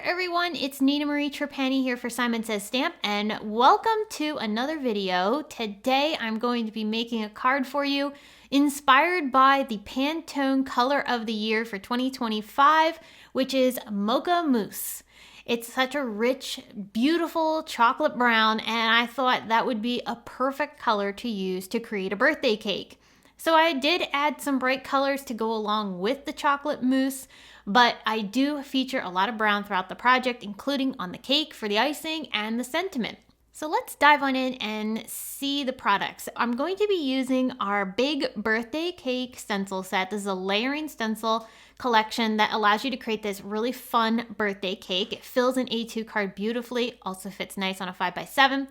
everyone, it's Nina Marie Trapani here for Simon Says Stamp, and welcome to another video. Today I'm going to be making a card for you inspired by the Pantone color of the year for 2025, which is Mocha Mousse. It's such a rich, beautiful chocolate brown, and I thought that would be a perfect color to use to create a birthday cake. So I did add some bright colors to go along with the chocolate mousse, but I do feature a lot of brown throughout the project, including on the cake for the icing and the sentiment. So let's dive on in and see the products. I'm going to be using our big birthday cake stencil set. This is a layering stencil collection that allows you to create this really fun birthday cake. It fills an A2 card beautifully, also fits nice on a 5x7.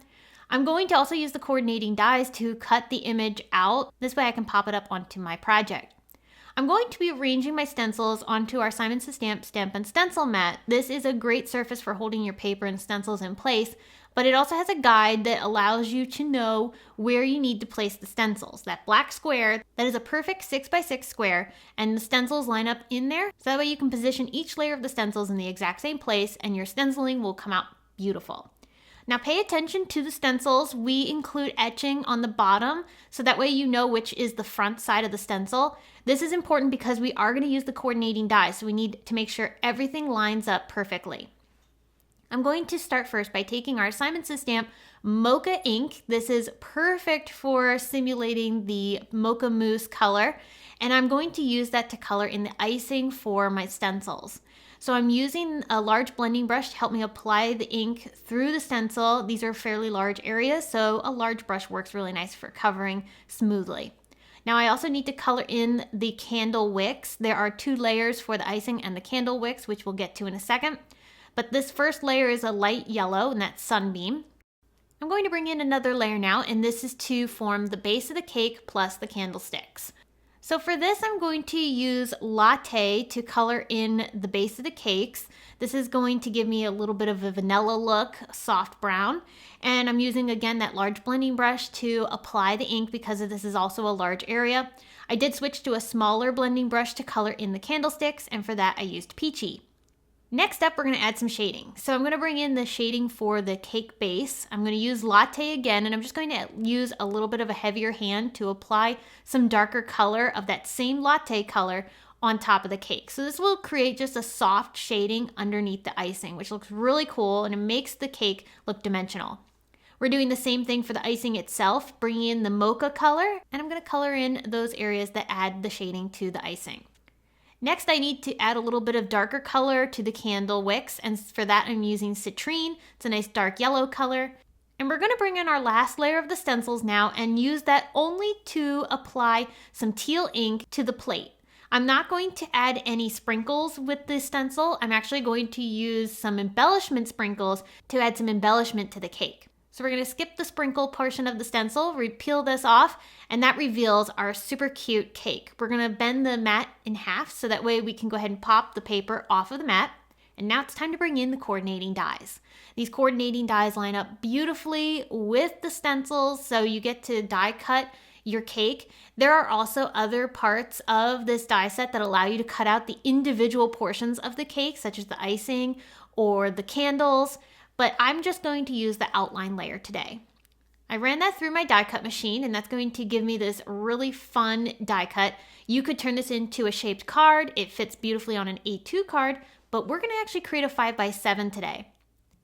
I'm going to also use the coordinating dies to cut the image out. This way I can pop it up onto my project. I'm going to be arranging my stencils onto our Simon Says Stamp Stamp and Stencil mat. This is a great surface for holding your paper and stencils in place, but it also has a guide that allows you to know where you need to place the stencils. That black square, that is a perfect 6x6 square, and the stencils line up in there, so that way you can position each layer of the stencils in the exact same place and your stenciling will come out beautiful. Now pay attention to the stencils. We include etching on the bottom, so that way you know which is the front side of the stencil. This is important because we are going to use the coordinating dies, so we need to make sure everything lines up perfectly. I'm going to start first by taking our Simon Says Stamp Mocha ink. This is perfect for simulating the Mocha Mousse color, and I'm going to use that to color in the icing for my stencils. So I'm using a large blending brush to help me apply the ink through the stencil. These are fairly large areas, so a large brush works really nice for covering smoothly. Now I also need to color in the candle wicks. There are 2 layers for the icing and the candle wicks, which we'll get to in a second. But this first layer is a light yellow, and that's Sunbeam. I'm going to bring in another layer now, and this is to form the base of the cake plus the candlesticks. So for this, I'm going to use Latte to color in the base of the cakes. This is going to give me a little bit of a vanilla look, soft brown. And I'm using, again, that large blending brush to apply the ink because this is also a large area. I did switch to a smaller blending brush to color in the candlesticks, and for that I used Peachy. Next up, we're going to add some shading. So I'm going to bring in the shading for the cake base. I'm going to use Latte again, and I'm just going to use a little bit of a heavier hand to apply some darker color of that same Latte color on top of the cake. So this will create just a soft shading underneath the icing, which looks really cool, and it makes the cake look dimensional. We're doing the same thing for the icing itself, bringing in the mocha color, and I'm going to color in those areas that add the shading to the icing. Next, I need to add a little bit of darker color to the candle wicks, and for that I'm using Citrine. It's a nice dark yellow color. And we're going to bring in our last layer of the stencils now and use that only to apply some teal ink to the plate. I'm not going to add any sprinkles with this stencil. I'm actually going to use some embellishment sprinkles to add some embellishment to the cake. So we're going to skip the sprinkle portion of the stencil, peel this off, and that reveals our super cute cake. We're going to bend the mat in half so that way we can go ahead and pop the paper off of the mat. And now it's time to bring in the coordinating dies. These coordinating dies line up beautifully with the stencils, so you get to die cut your cake. There are also other parts of this die set that allow you to cut out the individual portions of the cake, such as the icing or the candles. But I'm just going to use the outline layer today. I ran that through my die cut machine, and that's going to give me this really fun die cut. You could turn this into a shaped card. It fits beautifully on an A2 card, but we're going to actually create a 5x7 today.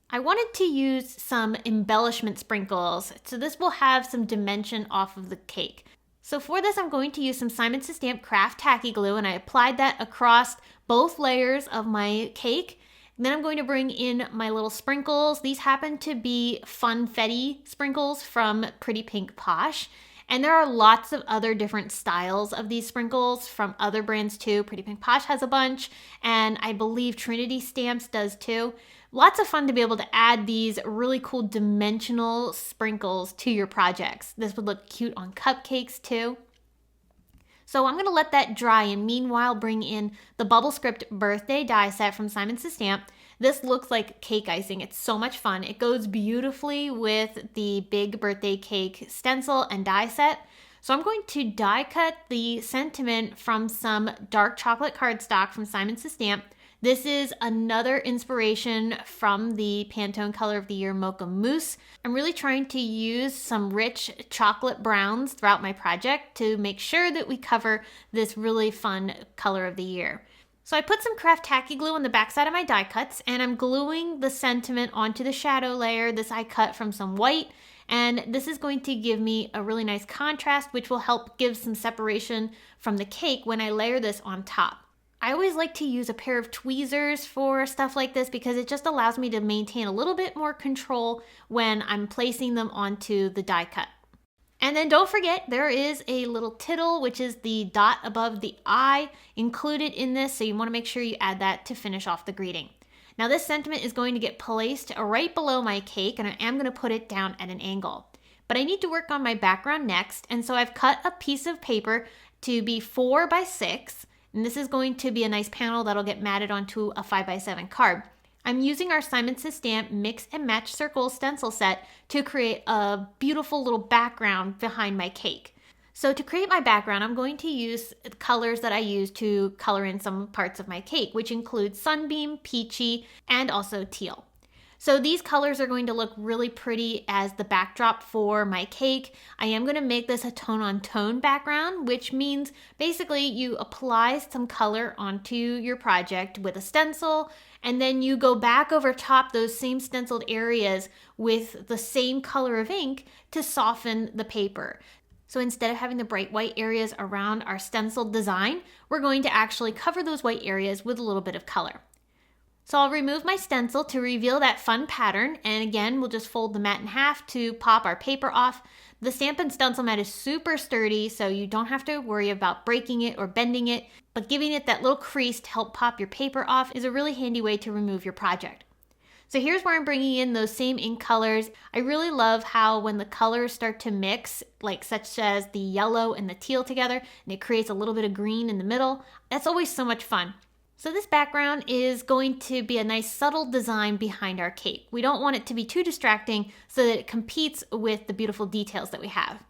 I wanted to use some embellishment sprinkles, so this will have some dimension off of the cake. So for this, I'm going to use some Simon Says Stamp Craft Tacky Glue, and I applied that across both layers of my cake. Then I'm going to bring in my little sprinkles. These happen to be Funfetti sprinkles from Pretty Pink Posh. And there are lots of other different styles of these sprinkles from other brands too. Pretty Pink Posh has a bunch, and I believe Trinity Stamps does too. Lots of fun to be able to add these really cool dimensional sprinkles to your projects. This would look cute on cupcakes too. So I'm going to let that dry and meanwhile bring in the Bubble Script birthday die set from Simon Says Stamp. This looks like cake icing. It's so much fun. It goes beautifully with the big birthday cake stencil and die set. So I'm going to die cut the sentiment from some dark chocolate cardstock from Simon Says Stamp. This is another inspiration from the Pantone Color of the Year Mocha Mousse. I'm really trying to use some rich chocolate browns throughout my project to make sure that we cover this really fun color of the year. So I put some craft tacky glue on the backside of my die cuts, and I'm gluing the sentiment onto the shadow layer. This I cut from some white, and this is going to give me a really nice contrast, which will help give some separation from the cake when I layer this on top. I always like to use a pair of tweezers for stuff like this because it just allows me to maintain a little bit more control when I'm placing them onto the die cut. And then don't forget, there is a little tittle, which is the dot above the eye, included in this, so you want to make sure you add that to finish off the greeting. Now this sentiment is going to get placed right below my cake, and I am going to put it down at an angle. But I need to work on my background next, and so I've cut a piece of paper to be 4 by 6, and this is going to be a nice panel that'll get matted onto a 5 by 7 card. I'm using our Simon Says Stamp Mix and Match Circle stencil set to create a beautiful little background behind my cake. So to create my background, I'm going to use colors that I use to color in some parts of my cake, which include Sunbeam, Peachy, and also teal. So these colors are going to look really pretty as the backdrop for my cake. I am going to make this a tone-on-tone background, which means basically you apply some color onto your project with a stencil, and then you go back over top those same stenciled areas with the same color of ink to soften the paper. So instead of having the bright white areas around our stenciled design, we're going to actually cover those white areas with a little bit of color. So I'll remove my stencil to reveal that fun pattern, and again, we'll just fold the mat in half to pop our paper off. The Stampin' Stencil mat is super sturdy, so you don't have to worry about breaking it or bending it, but giving it that little crease to help pop your paper off is a really handy way to remove your project. So here's where I'm bringing in those same ink colors. I really love how when the colors start to mix, like such as the yellow and the teal together, and it creates a little bit of green in the middle, that's always so much fun. So this background is going to be a nice subtle design behind our cake. We don't want it to be too distracting so that it competes with the beautiful details that we have.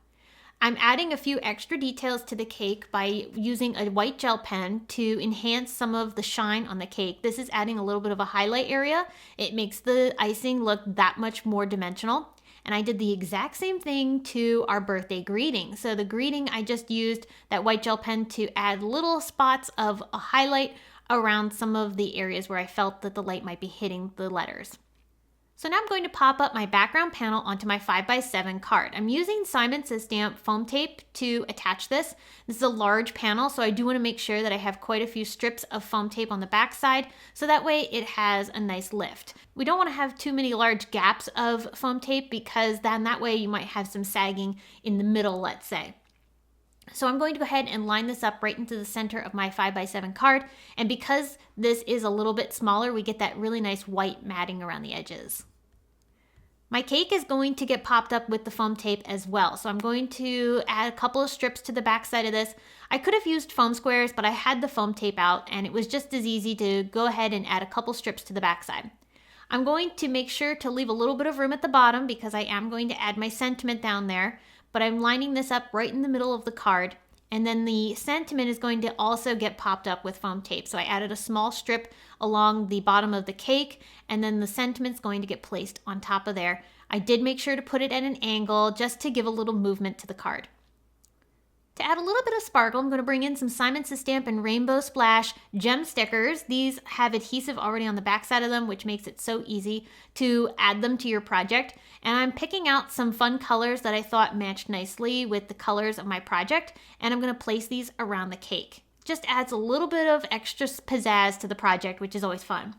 I'm adding a few extra details to the cake by using a white gel pen to enhance some of the shine on the cake. This is adding a little bit of a highlight area. It makes the icing look that much more dimensional. And I did the exact same thing to our birthday greeting. So the greeting, I just used that white gel pen to add little spots of a highlight around some of the areas where I felt that the light might be hitting the letters. So now I'm going to pop up my background panel onto my 5 by 7 card. I'm using Simon Says Stamp foam tape to attach this. This is a large panel, so I do want to make sure that I have quite a few strips of foam tape on the back side, so that way it has a nice lift. We don't want to have too many large gaps of foam tape because then that way you might have some sagging in the middle, let's say. So I'm going to go ahead and line this up right into the center of my 5 by 7 card. And because this is a little bit smaller, we get that really nice white matting around the edges. My cake is going to get popped up with the foam tape as well. So I'm going to add a couple of strips to the back side of this. I could have used foam squares, but I had the foam tape out and it was just as easy to go ahead and add a couple strips to the back side. I'm going to make sure to leave a little bit of room at the bottom because I am going to add my sentiment down there. But I'm lining this up right in the middle of the card, and then the sentiment is going to also get popped up with foam tape. So I added a small strip along the bottom of the cake, and then the sentiment's going to get placed on top of there. I did make sure to put it at an angle just to give a little movement to the card. To add a little bit of sparkle, I'm going to bring in some Simon Says Stamp and Rainbow Splash gem stickers. These have adhesive already on the back side of them, which makes it so easy to add them to your project. And I'm picking out some fun colors that I thought matched nicely with the colors of my project, and I'm going to place these around the cake. Just adds a little bit of extra pizzazz to the project, which is always fun.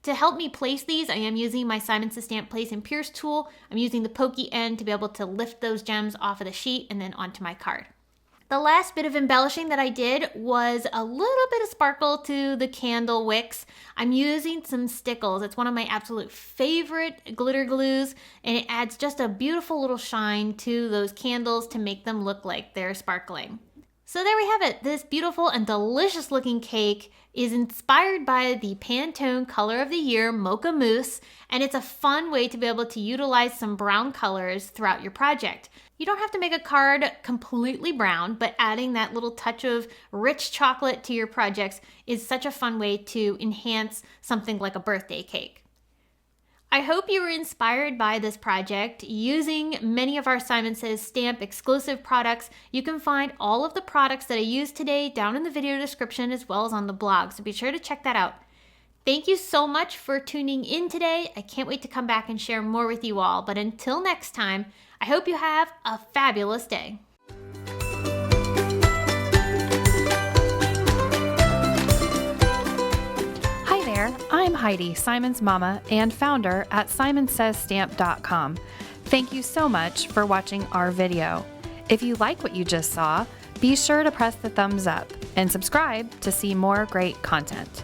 To help me place these, I am using my Simon Says Stamp Place and Pierce tool. I'm using the pokey end to be able to lift those gems off of the sheet and then onto my card. The last bit of embellishing that I did was a little bit of sparkle to the candle wicks. I'm using some Stickles. It's one of my absolute favorite glitter glues, and it adds just a beautiful little shine to those candles to make them look like they're sparkling. So there we have it. This beautiful and delicious looking cake is inspired by the Pantone Color of the Year Mocha Mousse, and it's a fun way to be able to utilize some brown colors throughout your project. You don't have to make a card completely brown, but adding that little touch of rich chocolate to your projects is such a fun way to enhance something like a birthday cake. I hope you were inspired by this project. Using many of our Simon Says Stamp exclusive products, you can find all of the products that I used today down in the video description as well as on the blog, so be sure to check that out. Thank you so much for tuning in today. I can't wait to come back and share more with you all, but until next time, I hope you have a fabulous day. I'm Heidi, Simon's mama and founder at simonsaysstamp.com. Thank you so much for watching our video. If you like what you just saw, be sure to press the thumbs up and subscribe to see more great content.